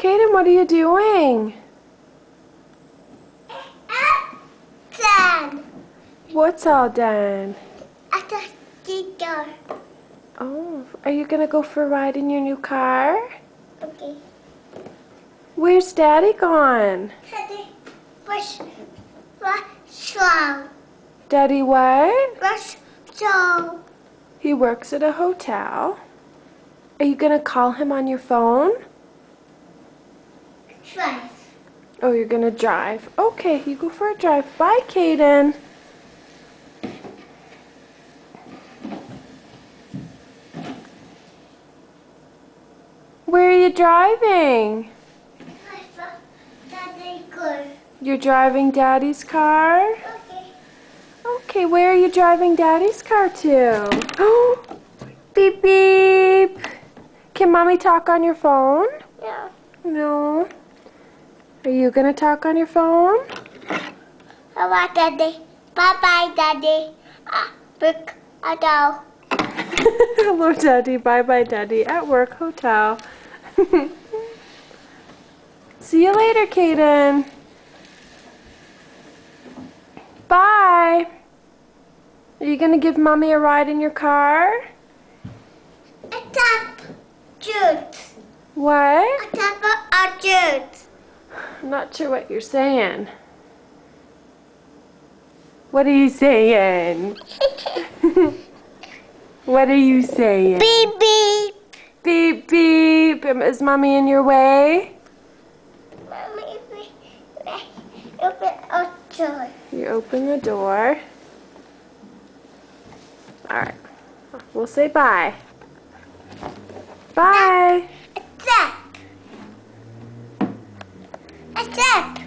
Kaden, what are you doing? Done. What's all done? At the teacher. Oh, are you gonna go for a ride in your new car? Okay. Where's Daddy gone? Daddy, what's wrong? Daddy what? What's wrong? He works at a hotel. Are you gonna call him on your phone? Drive. Oh, you're gonna drive. Okay, you go for a drive. Bye, Kaden. Where are you driving? Daddy, good. You're driving Daddy's car? Okay. Okay, where are you driving Daddy's car to? Oh, beep beep. Can Mommy talk on your phone? Yeah. No. Are you gonna talk on your phone? Hello, Daddy. Bye-bye, Daddy. Big adult. Hello, Daddy. Bye-bye, Daddy. At work, hotel. See you later, Kaden. Bye. Are you gonna give Mommy a ride in your car? Attack. Shoot. What? Attack or shoot. I'm not sure what you're saying. What are you saying? What are you saying? Beep, beep. Beep, beep. Is Mommy in your way? Mommy, open a door. You open the door. Alright. We'll say bye. Bye. Attack. Attack.